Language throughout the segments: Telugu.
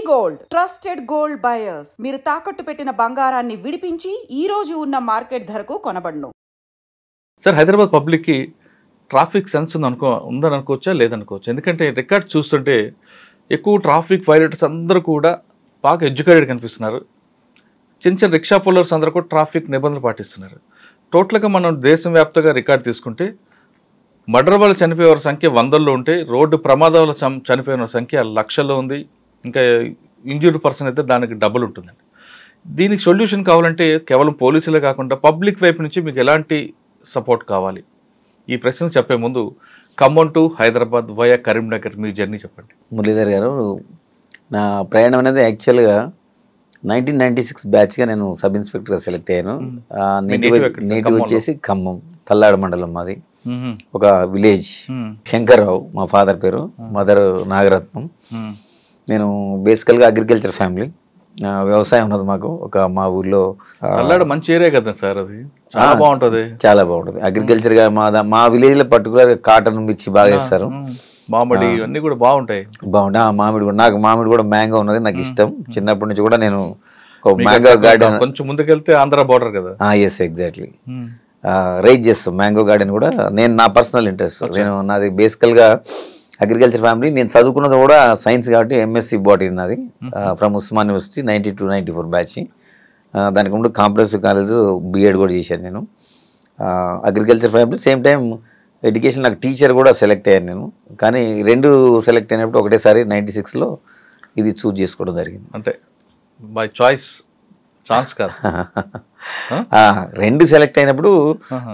Gold trusted gold buyers. మీరు తాకట్టు పెట్టిన బంగారాన్ని విడిపించి ఈ రోజు ఉన్న మార్కెట్ ధరకు కొనబడును. సార్, హైదరాబాద్ పబ్లిక్కి ట్రాఫిక్ సెన్స్ ఉందని అనుకోవచ్చా లేదనుకోవచ్చు? ఎందుకంటే రికార్డ్ చూస్తుంటే ఎక్కువ ట్రాఫిక్ వైలేటర్స్ అందరూ కూడా బాగా ఎడ్యుకేటెడ్ కనిపిస్తున్నారు. చిన్న చిన్న రిక్షా పుల్లర్స్ అందరూ కూడా ట్రాఫిక్ నిబంధనలు పాటిస్తున్నారు. టోటల్గా మనం దేశవ్యాప్తంగా రికార్డ్ తీసుకుంటే మర్డర్ వాళ్ళు చనిపోయే సంఖ్య వందల్లో ఉంటే రోడ్డు ప్రమాదాల చనిపోయిన సంఖ్య లక్షల్లో ఉంది. ఇంకా ఇంజ్యూర్డ్ పర్సన్ అయితే దానికి డబుల్ ఉంటుందండి. దీనికి సొల్యూషన్ కావాలంటే కేవలం పోలీసులే కాకుండా పబ్లిక్ వైపు నుంచి మీకు ఎలాంటి సపోర్ట్ కావాలి? ఈ ప్రశ్న చెప్పే ముందు Khammam to Hyderabad via Karimnagar me journey చెప్పండి. మురళీధర్ గారు, నా ప్రయాణం అనేది యాక్చువల్గా 1996 బ్యాచ్గా నేను సబ్ ఇన్స్పెక్టర్గా సెలెక్ట్ అయ్యాను. నేటివ్ వచ్చేసి ఖమ్మం తల్లాడ మండలం మాది. ఒక విలేజ్ శంకర్రావు మా ఫాదర్ పేరు, మదర్ నాగరత్నం. నేను బేసికల్గా అగ్రికల్చర్ ఫ్యామిలీ, వ్యవసాయం ఉన్నది మాకు. మా ఊర్లో మంచి ఏరియా కదా సార్, అది చాలా బాగుంటుంది. చాలా బాగుంటుంది అగ్రికల్చర్ గా. మా విలేజ్ లో పర్టికులర్ కాటన్ మిర్చి బాగా వేస్తారు. మామిడి అన్ని కూడా బాగుంటాయి. మామిడి కూడా, నాకు మామిడి కూడా మ్యాంగో ఉన్నది నాకు ఇష్టం. చిన్నప్పటి నుంచి కూడా నేను మ్యాంగో గార్డెన్, కొంచెం ముందుకెళ్తే ఆంధ్ర బోర్డర్ కదా. Yes, exactly. రైజ్ చేస్తాం మ్యాంగో గార్డెన్ కూడా. నేను నా పర్సనల్ ఇంట్రెస్ట్, నాది బేసికల్ గా అగ్రికల్చర్ ఫ్యామిలీ. నేను చదువుకున్నది కూడా సైన్స్ కాబట్టి ఎంఎస్సి బాటనీ నాది, ఫ్రమ్ ఉస్మాన్ యూనివర్సిటీ 92-94 బ్యాచ్. దానికి ముందు కాంప్రహెన్సివ్ కాలేజ్ బిఎడ్ కూడా చేశాను నేను. Agriculture family same time education, నాకు టీచర్ కూడా సెలెక్ట్ అయ్యాను నేను. కానీ రెండు సెలెక్ట్ అయినప్పుడు ఒకటేసారి 96లో ఇది చూజ్ చేసుకోవడం జరిగింది. అంటే బై చాయిస్, ఛాన్స్ కాదు. రెండు సెలెక్ట్ అయినప్పుడు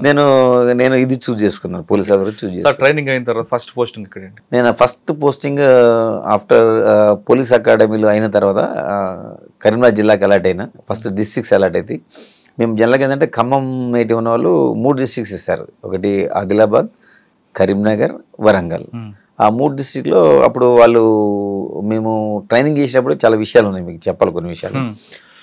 నేను ఇది చూజ్ చేసుకున్నాను, పోలీస్ ఆఫీసర్ చూజ్ చేసుకున్నాను. ట్రైనింగ్ అయిన తర్వాత ఫస్ట్ పోస్టింగ్ ఇక్కడ? నేను ఫస్ట్ పోస్టింగ్ ఆఫ్టర్ పోలీస్ అకాడమీలో అయిన తర్వాత కరీంనగర్ జిల్లాకి అలాట్ అయినా. ఫస్ట్ డిస్ట్రిక్ట్స్ అలాట్ అయితే మేము జనరల్గా ఏంటంటే ఖమ్మం నేటివ్ ఉన్న వాళ్ళు 3 డిస్ట్రిక్ట్స్ ఇస్తారు. ఒకటి ఆదిలాబాద్, కరీంనగర్, వరంగల్. ఆ 3 డిస్ట్రిక్ట్లో అప్పుడు వాళ్ళు మేము ట్రైనింగ్ చేసినప్పుడు చాలా విషయాలు ఉన్నాయి, మీకు చెప్పాలి కొన్ని విషయాలు.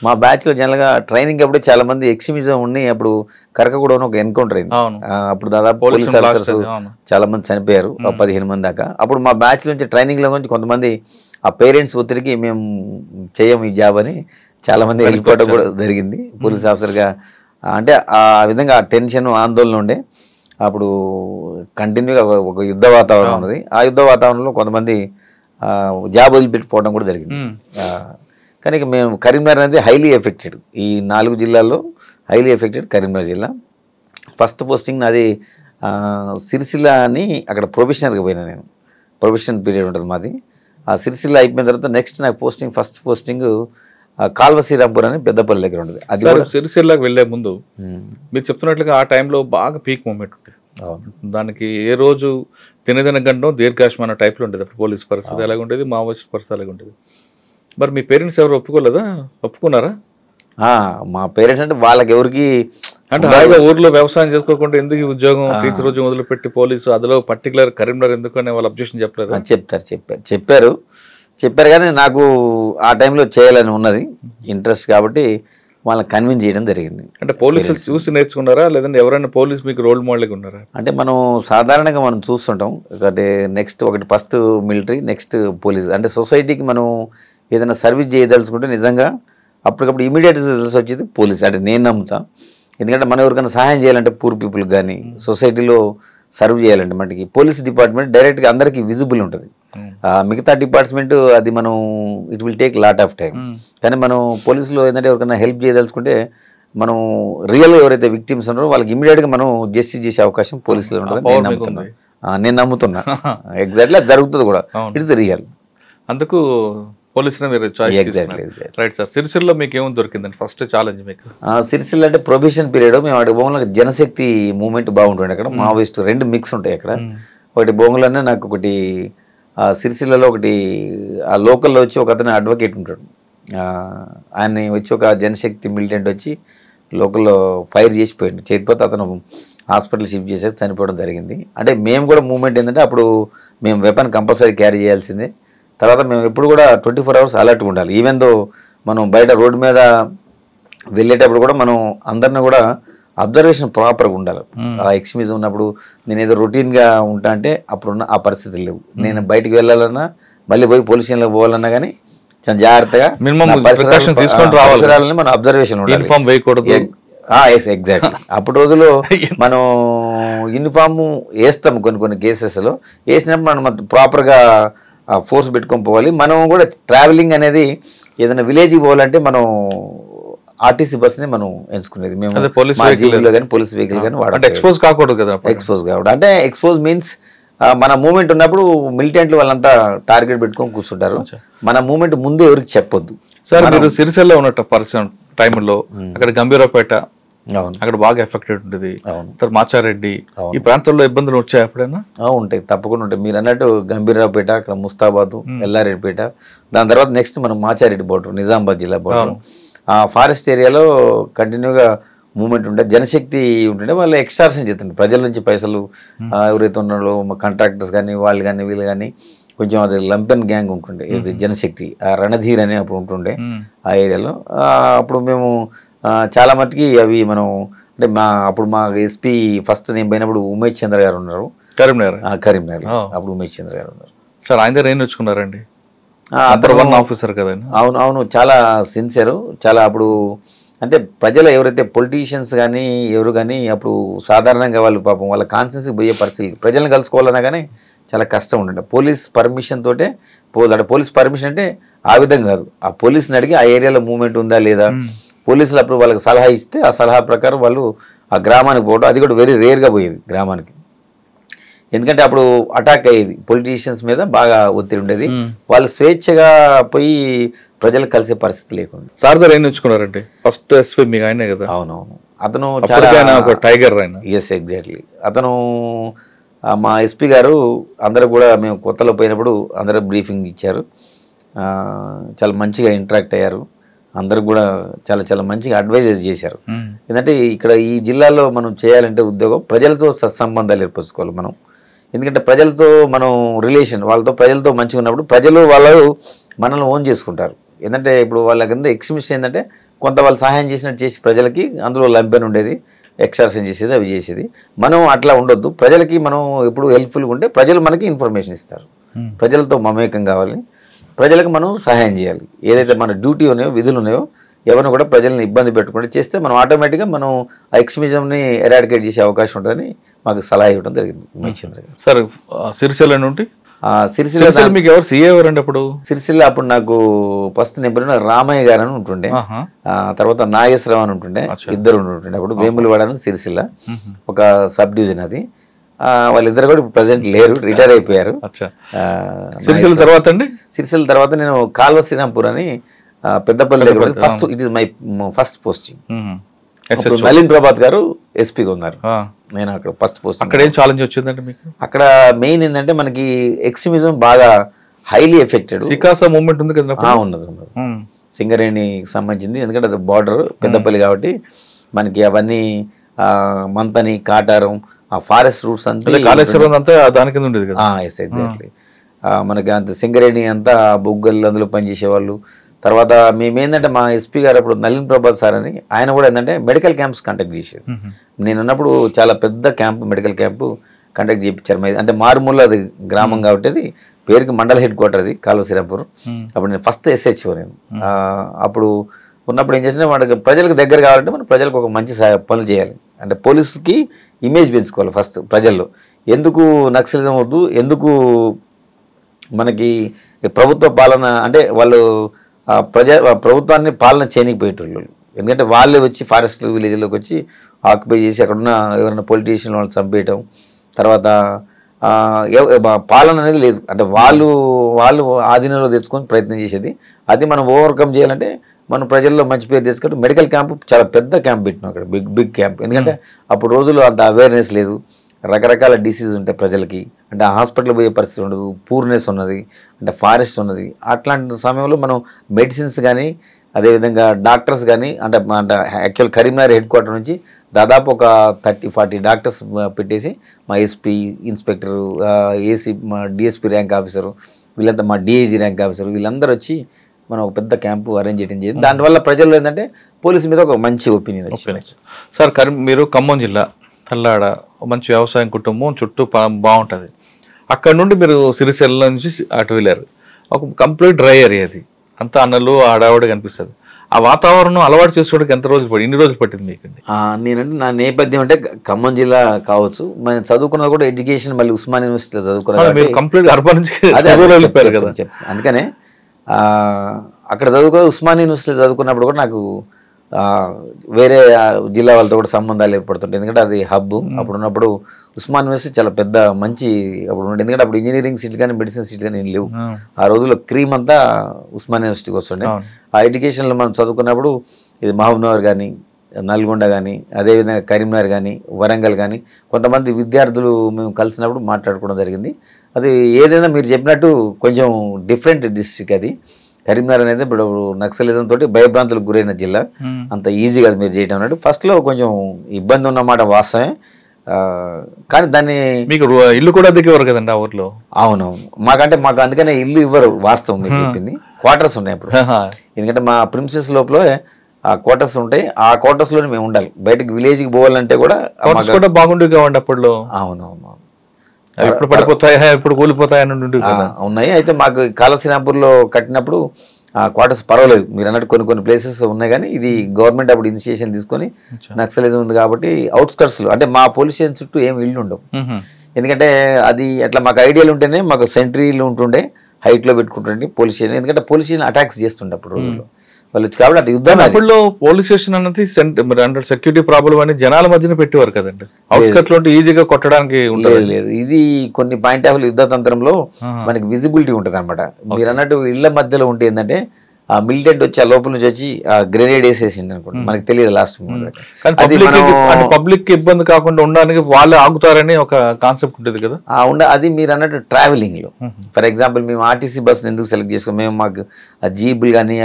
మా బ్యాచ్లో జనరల్గా ట్రైనింగ్ అప్పుడే చాలా మంది ఎక్స్ట్రీమిజం ఉండి అప్పుడు కరకగూడలో ఒక ఎన్కౌంటర్ అయింది. అప్పుడు దాదాపు పోలీస్ ఆఫీసర్స్ చాలా మంది చనిపోయారు, 15 మంది దాకా. అప్పుడు మా బ్యాచ్ నుంచి ట్రైనింగ్లో నుంచి కొంతమంది ఆ పేరెంట్స్ ఒత్తిడికి మేము చేయము ఈ జాబ్ అని చాలా మంది వెళ్ళిపోవడం కూడా జరిగింది పోలీస్ ఆఫీసర్గా. అంటే ఆ విధంగా టెన్షన్, ఆందోళన ఉండే. అప్పుడు కంటిన్యూగా ఒక యుద్ధ వాతావరణం ఉన్నది. ఆ యుద్ధ వాతావరణంలో కొంతమంది జాబ్ వదిలిపెట్టిపోవడం కూడా జరిగింది. కానీ మేము కరీంనగర్ అనేది హైలీ ఎఫెక్టెడ్, ఈ 4 జిల్లాల్లో హైలీ ఎఫెక్టెడ్ కరీంనగర్ జిల్లా. ఫస్ట్ పోస్టింగ్ నాది సిరిసిల్ల అని, అక్కడ ప్రొఫెషనల్గా పోయినా నేను. ప్రొఫెషనల్ పీరియడ్ ఉంటుంది మాది. ఆ సిరిసిల్ల అయిపోయిన తర్వాత నెక్స్ట్ నాకు పోస్టింగ్, ఫస్ట్ పోస్టింగ్ కాల్వ శ్రీరాంపూర్ అని పెద్దపల్లి దగ్గర ఉంటుంది. అది సిరిసిల్లాకి వెళ్ళే ముందు మీరు చెప్తున్నట్లుగా ఆ టైంలో బాగా పీక్ మూమెంట్ ఉంటుంది. దానికి ఏ రోజు తినదిన గండం దీర్ఘాశ్మన టైప్లో ఉండేది. అప్పుడు పోలీస్ పరిస్థితి ఎలాగ ఉండేది, మావోయిస్ట్ పరిస్థితి ఎలాగ ఉండేది. మరి మీ పేరెంట్స్ ఎవరు ఒప్పుకోలేదా? ఒప్పుకున్నారా? మా పేరెంట్స్ అంటే వాళ్ళకి ఎవరికి అంటే హాయిగా ఊర్లో వ్యవసాయం చేసుకోకుండా ఎందుకు ఉద్యోగం, టీచర్ రోజు మొదలుపెట్టి పోలీసు, అందులో పర్టికులర్ కరీంనగర్ ఎందుకు అని వాళ్ళు అబ్జెక్షన్ చెప్పలేదు? చెప్పారు కానీ నాకు ఆ టైంలో చేయాలని ఉన్నది, ఇంట్రెస్ట్ కాబట్టి వాళ్ళని కన్విన్స్ చేయడం జరిగింది. అంటే పోలీసులు చూసి నేర్చుకున్నారా, లేదంటే ఎవరైనా పోలీసు మీకు రోల్ మోడల్గా ఉన్నారా? అంటే మనం సాధారణంగా మనం చూస్తుంటాం. అంటే నెక్స్ట్ ఒకటి ఫస్ట్ మిలిటరీ, నెక్స్ట్ పోలీస్. అంటే సొసైటీకి మనం ఏదైనా సర్వీస్ చేయదలుచుకుంటే నిజంగా అప్పటికప్పుడు ఇమీడియట్ రిజల్ట్స్ వచ్చేది పోలీస్ అంటే నేను నమ్ముతా. ఎందుకంటే మనం ఎవరికైనా సహాయం చేయాలంటే, పూర్ పీపుల్కి కానీ సొసైటీలో సర్వ్ చేయాలంటే మనకి పోలీస్ డిపార్ట్మెంట్ డైరెక్ట్గా అందరికీ విజిబుల్ ఉంటుంది. మిగతా డిపార్ట్మెంట్ అది మనం it will take lot of time. కానీ మనం పోలీసులో ఏంటంటే ఎవరికైనా హెల్ప్ చేయదలుచుకుంటే మనం రియల్గా ఎవరైతే విక్టిమ్స్ ఉన్నారో వాళ్ళకి ఇమీడియట్గా మనం జస్టిస్ చేసే అవకాశం పోలీసులో ఉంటుంది. నేను నమ్ముతున్నా ఎగ్జాక్ట్లీ అది జరుగుతుంది కూడా. It's real. అందుకు పోలీసులు మీరు రైట్ సార్. సిరిసిల్ల మీకు ఏమో దొరికిందండి ఫస్ట్ ఛాలెంజ్ మీకు? సిరిసిల్ల అంటే ప్రొబేషన్ పీరియడ్. మేము అక్కడ బొంగులో జనశక్తి మూవ్మెంట్ బాగుంటుంది. అక్కడ మావోయిస్ట్ 2 మిక్స్ ఉంటాయి అక్కడ. ఒకటి బొంగులోనే నాకు ఒకటి సిరిసిల్లలో ఒకటి ఆ లోకల్లో వచ్చి ఒక అతను అడ్వకేట్ ఉంటాడు. ఆయన వచ్చి ఒక జనశక్తి మిలిటెంట్ వచ్చి లోకల్లో ఫైర్ చేసిపోయాడు. చేతిపోతే అతను హాస్పిటల్ షిఫ్ట్ చేసేది చనిపోవడం జరిగింది. అంటే మేము కూడా మూవ్మెంట్ ఏంటంటే అప్పుడు మేము వెపన్ కంపల్సరీ క్యారీ చేయాల్సిందే. తర్వాత మేము ఎప్పుడు కూడా 24 hours అలర్ట్గా ఉండాలి. ఈవెన్ దో మనం బయట రోడ్డు మీద వెళ్ళేటప్పుడు కూడా మనం అందరిని కూడా అబ్జర్వేషన్ ప్రాపర్గా ఉండాలి. ఆ ఎక్స్ట్రీమిజం ఉన్నప్పుడు నేను ఏదో రొటీన్గా ఉంటా అంటే అప్పుడున్న ఆ పరిస్థితులు లేవు. నేను బయటికి వెళ్ళాలన్నా, మళ్ళీ పోయి పోలీస్ స్టేషన్లో పోవాలన్నా కానీ చాలా జాగ్రత్తగా Minimum precaution తీసుకొని రావాలి. పరిసరాలని మనం అబ్జర్వేషన్ ఉండాలి. యూనిఫామ్ వేయకూడదు. ఎగ్జాక్ట్లీ. అప్పుడు రోజులు మనం యూనిఫామ్ వేస్తాం కొన్ని కేసెస్లో. వేసినప్పుడు మనం ప్రాపర్గా ఫోర్స్ పెట్టుకొని పోవాలి. మనం కూడా ట్రావెలింగ్ అనేది ఏదైనా విలేజ్కి పోవాలంటే మనం ఆర్టీసీ బస్ని మనం ఎంచుకునేది. మేము మా జీబీలో కానీ పోలీస్ వెహికల్ కానీ వాడాలి. ఎక్స్పోజ్ కాకూడదు కదా. ఎక్స్పోజ్ కావడం అంటే ఎక్స్పోజ్ మీన్స్ మన మూమెంట్ ఉన్నప్పుడు మిలిటెంట్లు వాళ్ళంతా టార్గెట్ పెట్టుకొని కూర్చుంటారు. మన మూమెంట్ ముందు ఎవరికి చెప్పొద్దు. సార్ మీరు సిరిసిల్ల ఉన్నట్టు పరిస్థితి టైంలో అక్కడ గంభీరపేట అక్కడ బాగా ఎఫెక్టెడ్ ఉంటుంది. తర్వాత మాచారెడ్డి ఈ ప్రాంతంలో ఇబ్బందులు వచ్చాయి ఎప్పుడైనా? ఉంటాయి, తప్పకుండా ఉంటాయి. మీరు అన్నట్టు గంభీరావుపేట, అక్కడ ముస్తాబాదు, ఎల్లారెడ్డిపేట, దాని తర్వాత నెక్స్ట్ మనం మాచారెడ్డి బోర్డర్, నిజామాబాద్ జిల్లా బోర్డర్. ఆ ఫారెస్ట్ ఏరియాలో కంటిన్యూగా మూమెంట్ ఉంటే జనశక్తి ఉంటుండే వాళ్ళు ఎక్స్ట్రాక్షన్ చేస్తుండే ప్రజల నుంచి పైసలు. ఎవరైతే ఉన్నారో కాంట్రాక్టర్స్ కానీ వాళ్ళు కానీ వీళ్ళు కానీ కొంచెం అది లంపెన్ గ్యాంగ్ ఉంటుండే. ఇది జనశక్తి రణధీర్ అని అప్పుడు ఉంటుండే ఆ ఏరియాలో. అప్పుడు మేము చాలా మటుకి అవి మనం అంటే అప్పుడు మా ఎస్పీ ఫస్ట్ నేను పోయినప్పుడు ఉమేష్ చంద్ర గారు ఉన్నారు కరీంనగర్. అప్పుడు ఉమేష్ చంద్ర గారు ఉన్నారు. సార్ ఆయన దగ్గర ఏం నేర్చుకున్నారండి? ఆఫీసర్ కదా. అవును, చాలా సిన్సియర్. చాలా అప్పుడు అంటే ప్రజలు ఎవరైతే పొలిటీషియన్స్ కానీ ఎవరు కానీ అప్పుడు సాధారణంగా వాళ్ళు పాపం వాళ్ళ కాన్సెన్స్కి పోయే పరిస్థితి, ప్రజలను కలుసుకోవాలన్నా కానీ చాలా కష్టం ఉంటుండే. పోలీస్ పర్మిషన్ తోటే పోదు. పోలీస్ పర్మిషన్ అంటే ఆ విధంగా కాదు, ఆ పోలీసుని అడిగి ఆ ఏరియాలో మూవ్మెంట్ ఉందా లేదా, పోలీసులు అప్పుడు వాళ్ళకి సలహా ఇస్తే ఆ సలహా ప్రకారం వాళ్ళు ఆ గ్రామానికి పోవడం. అది కూడా వెరీ రేర్గా పోయేది గ్రామానికి. ఎందుకంటే అప్పుడు అటాక్ అయ్యేది, పొలిటీషియన్స్ మీద బాగా ఒత్తిడి ఉండేది. వాళ్ళు స్వేచ్ఛగా పోయి ప్రజలకు కలిసే పరిస్థితి లేకుండా. సార్ దగ్గర ఏం నేర్చుకున్నారంటే ఫస్ట్ ఎస్పీ మీకు ఆయనే కదా? అవునవును, అతను చాలా టైగర్ ఆయన. Yes, exactly. అతను మా ఎస్పీ గారు అందరూ కూడా మేము కొత్తలో పోయినప్పుడు అందరూ బ్రీఫింగ్ ఇచ్చారు. చాలా మంచిగా ఇంటరాక్ట్ అయ్యారు. అందరికి కూడా చాలా చాలా మంచిగా అడ్వైజెస్ చేశారు. ఎందుకంటే ఇక్కడ ఈ జిల్లాలో మనం చేయాలంటే ఉద్యోగం ప్రజలతో సత్సంబంధాలు ఏర్పరచుకోవాలి మనం. ఎందుకంటే ప్రజలతో మనం రిలేషన్ వాళ్ళతో ప్రజలతో మంచిగా ఉన్నప్పుడు ప్రజలు వాళ్ళు మనల్ని ఓన్ చేసుకుంటారు. ఏంటంటే ఇప్పుడు వాళ్ళ కింద ఎక్స్ట్రీమిస్ట్ ఏంటంటే కొంత వాళ్ళు సహాయం చేసినట్టు చేసి ప్రజలకి అందులో లంపెన్ ఉండేది, ఎక్స్ట్రాక్షన్ చేసేది, అవి చేసేది. మనం అట్లా ఉండొద్దు. ప్రజలకి మనం ఎప్పుడు హెల్ప్ఫుల్గా ఉంటే ప్రజలు మనకి ఇన్ఫర్మేషన్ ఇస్తారు. ప్రజలతో మమేకం కావాలి, ప్రజలకు మనం సహాయం చేయాలి. ఏదైతే మన డ్యూటీ ఉన్నాయో విధులు ఉన్నాయో ఎవరిని కూడా ప్రజల్ని ఇబ్బంది పెట్టకుండా చేస్తే మనం ఆటోమేటిక్గా మనం ఆ ఎక్స్ట్రీమిజంని ఎరాడికేట్ చేసే అవకాశం ఉంటుందని మాకు సలహా ఇవ్వడం జరిగింది ఉమేష్ చంద్ర గారు. సార్ సిరిసిల్ల నుండి సిరిసిల్ల మీకు ఎవరు సీఏ ఎవరండి అప్పుడు? సిరిసిల్ల అప్పుడు నాకు ఫస్ట్ నేను రామయ్య గారు అని ఉంటుండే, తర్వాత నాగేశ్వరరావు అని ఉంటుండే, ఇద్దరు ఉంటుండే. అప్పుడు వేములవాడ సిరిసిల్ల ఒక సబ్ డివిజన్ అది. వాళ్ళిద్దరు కూడా ఇప్పుడు ప్రజెంట్ లేరు, రిటైర్ అయిపోయారు. సిరిసిల్ల తర్వాత అండి? సిరిసిల్ల తర్వాత నేను కాల్వ శ్రీరాంపూర్ అని పెద్దపల్లి దగ్గర first it is my first posting. Nalin Prabhat గారు ఎస్పీగా ఉన్నారు, నేను అక్కడ ఫస్ట్ పోస్ట్. అక్కడ ఏం ఛాలెంజ్ వచ్చిందంటే మీకు? అక్కడ మెయిన్ ఏంటంటే మనకి ఎక్స్ట్రీమిజం బాగా హైలీ ఎఫెక్టెడ్. సికాసా మూవ్మెంట్ ఉంది కదా? ఉన్నది. సింగరేణికి సంబంధించింది. ఎందుకంటే అది బార్డర్ పెద్దపల్లి కాబట్టి మనకి అవన్నీ మంతని, కాటారం, ఆ ఫారెస్ట్ రూట్స్ అంతా కాళేశ్వరం అంతా దాని కింద ఉండేది కదా. ఎగ్జాక్ట్లీ. మనకి అంత సింగరేణి అంతా బొగ్గలు అందులో పనిచేసేవాళ్ళు. తర్వాత మేమేంటంటే మా ఎస్పీ గారు అప్పుడు నలిన్ ప్రభాత్ సార్ అని ఆయన కూడా ఏంటంటే మెడికల్ క్యాంప్స్ కండక్ట్ చేసేది. నేను ఉన్నప్పుడు చాలా పెద్ద క్యాంపు, మెడికల్ క్యాంపు కండక్ట్ చేయించారు. అంటే మారుమూల అది గ్రామం కాబట్టి అది పేరుకి మండల హెడ్ క్వార్టర్ అది కాల్వ శ్రీరాంపూర్. అప్పుడు నేను ఫస్ట్ SHO నేను. అప్పుడు ఉన్నప్పుడు ఏం చేసినా వాడికి ప్రజలకు దగ్గర కావాలంటే మనం ప్రజలకు ఒక మంచి పనులు చేయాలి. అంటే పోలీసుకి ఇమేజ్ పెంచుకోవాలి ఫస్ట్ ప్రజల్లో. ఎందుకు నక్సలిజం వద్దు, ఎందుకు మనకి ప్రభుత్వ పాలన అంటే వాళ్ళు ప్రభుత్వాన్ని పాలన చేయనీకపోయేటోళ్ళు. ఎందుకంటే వాళ్ళే వచ్చి ఫారెస్ట్ విలేజ్లోకి వచ్చి ఆక్యుపై చేసి అక్కడున్న ఎవరైనా పొలిటీషియన్ వాళ్ళని చంపేయటం, తర్వాత పాలన అనేది లేదు. అంటే వాళ్ళు ఆధీనంలో తెచ్చుకొని ప్రయత్నం చేసేది. అది మనం ఓవర్కమ్ చేయాలంటే మనం ప్రజల్లో మంచి పేరు తెచ్చుకుంటే మెడికల్ క్యాంపు చాలా పెద్ద క్యాంప్ పెట్టినాం అక్కడ, బిగ్ క్యాంప్. ఎందుకంటే అప్పుడు రోజులు అంత అవేర్నెస్ లేదు, రకరకాల డిసీజ్ ఉంటాయి ప్రజలకి. అంటే హాస్పిటల్ పోయే పరిస్థితి ఉండదు, పూర్నెస్ ఉన్నది, అంటే ఫారెస్ట్ ఉన్నది. అట్లాంటి సమయంలో మనం మెడిసిన్స్ కానీ అదేవిధంగా డాక్టర్స్ కానీ అంటే యాక్చువల్ కరీంనగర్ హెడ్ క్వార్టర్ నుంచి దాదాపు ఒక 30-40 డాక్టర్స్ పెట్టేసి మా ఎస్పీ, ఇన్స్పెక్టరు, ఏసీ, మా DSP ర్యాంక్ ఆఫీసరు, వీళ్ళంతా మా DIG ర్యాంక్ ఆఫీసరు, వీళ్ళందరూ వచ్చి మనం ఒక పెద్ద క్యాంపు అరేంజ్ చేయడం జరిగింది. దానివల్ల ప్రజల్లో ఏంటంటే పోలీసు మీద ఒక మంచి ఒపీనియన్ వచ్చింది. సార్ మీరు ఖమ్మం జిల్లా తల్లాడ మంచి వ్యవసాయం కుటుంబం చుట్టూ బాగుంటుంది. అక్కడ నుండి మీరు సిరిసిల్ల నుంచి అటు వెళ్ళారు, ఒక కంప్లీట్ డ్రై ఏరియా అది. అంతా అన్నలు ఆడావిడ కనిపిస్తుంది. ఆ వాతావరణం అలవాటు చేసుకోవడానికి ఎన్ని రోజులు పట్టింది మీకు? నేనంటే నా నేపథ్యం అంటే ఖమ్మం జిల్లా కావచ్చు, మనం చదువుకున్నది కూడా ఎడ్యుకేషన్ మళ్ళీ ఉస్మాన్ యూనివర్సిటీలో చదువుకున్నాను. కంప్లీట్ అర్బన్ చెప్తాను. అందుకనే అక్కడ ఉస్మాన్ యూనివర్సిటీలో చదువుకున్నప్పుడు కూడా నాకు వేరే జిల్లా వాళ్ళతో కూడా సంబంధాలు ఏర్పడుతుంటాయి. ఎందుకంటే అది హబ్. అప్పుడు ఉన్నప్పుడు ఉస్మాన్ యూనివర్సిటీ చాలా పెద్ద మంచి అప్పుడు ఉండే. ఎందుకంటే అప్పుడు ఇంజనీరింగ్ సీట్ కానీ మెడిసిన్ సీట్ కానీ ఏం లేవు. ఆ రోజుల్లో క్రీమ్ అంతా ఉస్మాన్ యూనివర్సిటీకి వస్తుండే. ఆ ఎడ్యుకేషన్లో మనం చదువుకున్నప్పుడు ఇది మహబూబ్నగర్ కానీ, నల్గొండ కానీ, అదేవిధంగా కరీంనగర్ కానీ, వరంగల్ కానీ కొంతమంది విద్యార్థులు మేము కలిసినప్పుడు మాట్లాడుకోవడం జరిగింది. అది ఏదైనా మీరు చెప్పినట్టు కొంచెం డిఫరెంట్ డిస్ట్రిక్ట్ అది. కరీంనగర్ అనేది ఇప్పుడు నక్సలిజం తోటి భయభ్రాంతులకు గురైన జిల్లా. అంత ఈజీ కాదు మీరు చేయటం అన్నట్టు. ఫస్ట్లో కొంచెం ఇబ్బంది ఉన్నమాట వాస్తవమే. కానీ దాన్ని మీకు ఇల్లు కూడా దిగేవారు కదండి ఆ ఊర్లో? అవునవును. మాకు అందుకనే ఇల్లు ఇవ్వరు. వాస్తవం మీరు చెప్పింది. క్వార్టర్స్ ఉన్నాయి అప్పుడు. ఎందుకంటే మా ప్రిన్సెస్ లోపల ఆ క్వార్టర్స్ ఉంటాయి. ఆ క్వార్టర్స్ లోనే మేము ఉండాలి. బయటకు విలేజ్కి పోవాలంటే కూడా బాగుండేవి కావండి అప్పట్లో. అవునవును. ఎప్పుడు పడిపోతాయా ఎప్పుడు కూలిపోతాయని ఉన్నాయి. అయితే మాకు కాళశ్రీరాంపూర్లో కట్టినప్పుడు క్వార్టర్స్ పర్వాలేదు. మీరు అన్నట్టు కొన్ని ప్లేసెస్ ఉన్నాయి. కానీ ఇది గవర్నమెంట్ అప్పుడు ఇనిషియేషన్ తీసుకొని నక్సలిజం ఉంది కాబట్టి అవుట్స్కర్ట్స్లో అంటే మా పోలీస్ స్టేషన్ చుట్టూ ఏం ఇళ్ళు ఉండవు. ఎందుకంటే అది అట్లా మాకు ఐడియాలు ఉంటేనే మాకు సెంట్రీలు ఉంటుండే, హైట్లో పెట్టుకుంటుండే పోలీస్ స్టేషన్. ఎందుకంటే పోలీస్ స్టేషన్ అటాక్స్ చేస్తుండే అప్పుడు రోజుల్లో వాళ్ళు. కాబట్టి అటు యుద్ధం అప్పుడు పోలీస్ స్టేషన్ అన్నది సెక్యూరిటీ ప్రాబ్లం అని జనాల మధ్యన పెట్టేవారు కదండి. అవుట్స్కట్ లో ఈజీగా కొట్టడానికి లేదు. ఇది కొన్ని పాయింట్ ఆఫ్ యుద్ధ తంత్రంలో మనకి విజిబిలిటీ ఉంటుంది అనమాట. మీరు అన్నట్టు ఇళ్ల మధ్యలో ఉంటే ఏంటంటే ఆ మిలిటెంట్ వచ్చి ఆ లోపల నుంచి వచ్చి ఆ గ్రెనేడ్ వేసేసింది అనుకోండి. మనకి తెలియదు లాస్ట్. పబ్లిక్ ఇబ్బంది కాకుండా ఉండడానికి వాళ్ళు ఆగుతారని ఒక కాన్సెప్ట్ ఉంటుంది కదా. అది మీరు అన్నట్టు ట్రావెలింగ్ లో ఫర్ ఎగ్జాంపుల్ మేము ఆర్టీసీ బస్సులు ఎందుకు సెలెక్ట్ చేసుకోం? మేము మాకు జీబులు కానీ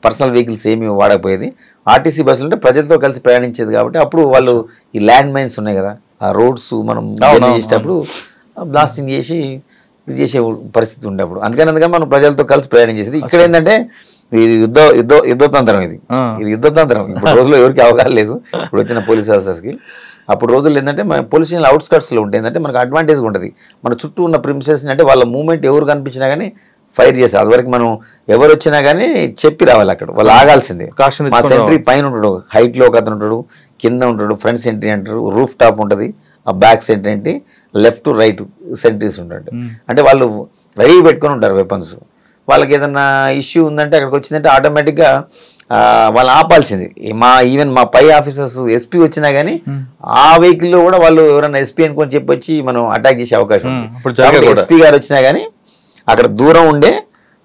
పర్సనల్ వెహికల్స్ ఏమి వాడకపోయేది. ఆర్టీసీ బస్సులు అంటే ప్రజలతో కలిసి ప్రయాణించేది కాబట్టి అప్పుడు వాళ్ళు ఈ ల్యాండ్ మైన్స్ ఉన్నాయి కదా, ఆ రోడ్స్ మనం చేసేటప్పుడు బ్లాస్టింగ్ చేసి ఇది చేసే పరిస్థితి ఉండే అప్పుడు. అందుకని మనం ప్రజలతో కలిసి ప్రయాణం చేసేది. ఇక్కడ ఏంటంటే ఇది యుద్ధతంత్రం. ఇది యుద్ధతంత్రం. ఇప్పుడు రోజుల్లో ఎవరికి అవగాహన లేదు ఇప్పుడు వచ్చిన పోలీస్ ఆఫీసర్స్కి. అప్పుడు రోజుల్లో ఏంటంటే మన పోలీస్ స్టేషన్ అవుట్స్కట్స్లో ఉంటాయి. ఏంటంటే మనకు అడ్వాంటేజ్గా ఉంటుంది. మన చుట్టూ ఉన్న ప్రిమిసెస్ని అంటే వాళ్ళ మూవ్మెంట్ ఎవరు కనిపించినా కానీ ఫైర్ చేస్తారు. అదివరకు మనం ఎవరు వచ్చినా కానీ చెప్పి రావాలి. అక్కడ వాళ్ళు ఆగాల్సిందే. మా సెంట్రీ పైన ఉంటాడు, హైట్లో ఒక అతను ఉంటాడు, కింద ఉంటాడు, ఫ్రంట్ సెంట్రీ అంటారు, రూఫ్ టాప్ ఉంటుంది, ఆ బ్యాక్ సెంట్రీ ఏంటి, లెఫ్ట్ రైట్ సెంట్రీస్ ఉంటాడు. అంటే వాళ్ళు రెడీ పెట్టుకొని ఉంటారు వెపన్స్. వాళ్ళకి ఏదన్నా ఇష్యూ ఉందంటే అక్కడికి వచ్చిందంటే ఆటోమేటిక్గా వాళ్ళు ఆపాల్సింది. ఈవెన్ మా పై ఆఫీసర్స్ ఎస్పీ వచ్చినా కానీ ఆ వెహికల్లో కూడా వాళ్ళు ఎవరైనా ఎస్పీ అనుకొని చెప్పొచ్చి మనం అటాక్ చేసే అవకాశం ఉంది. ఎస్పీ గారు వచ్చినా కానీ అక్కడ దూరం ఉండే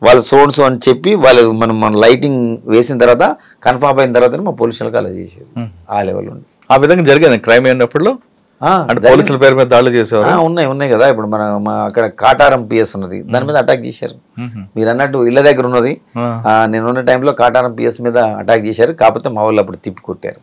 వాళ్ళు సోర్స్ అని చెప్పి వాళ్ళు మనం లైటింగ్ వేసిన తర్వాత కన్ఫర్మ్ అయిన తర్వాత మా పోలీసు వాళ్ళకి అలా చేసేది. ఆ లెవెల్ ఉంది. ఆ విధంగా జరిగేది క్రైమ్ అయినప్పుడు పోలీసుల పేరు మీద దాడులు చేసేవారు. ఉన్నాయి కదా. ఇప్పుడు మన అక్కడ కాటారం పిఎస్ ఉన్నది, దాని మీద అటాక్ చేశారు. మీరు అన్నట్టు ఇళ్ల దగ్గర ఉన్నది. నేను ఉన్న టైంలో కాటారం పిఎస్ మీద అటాక్ చేశారు. కాకపోతే మా వాళ్ళు అప్పుడు తిప్పి కొట్టారు.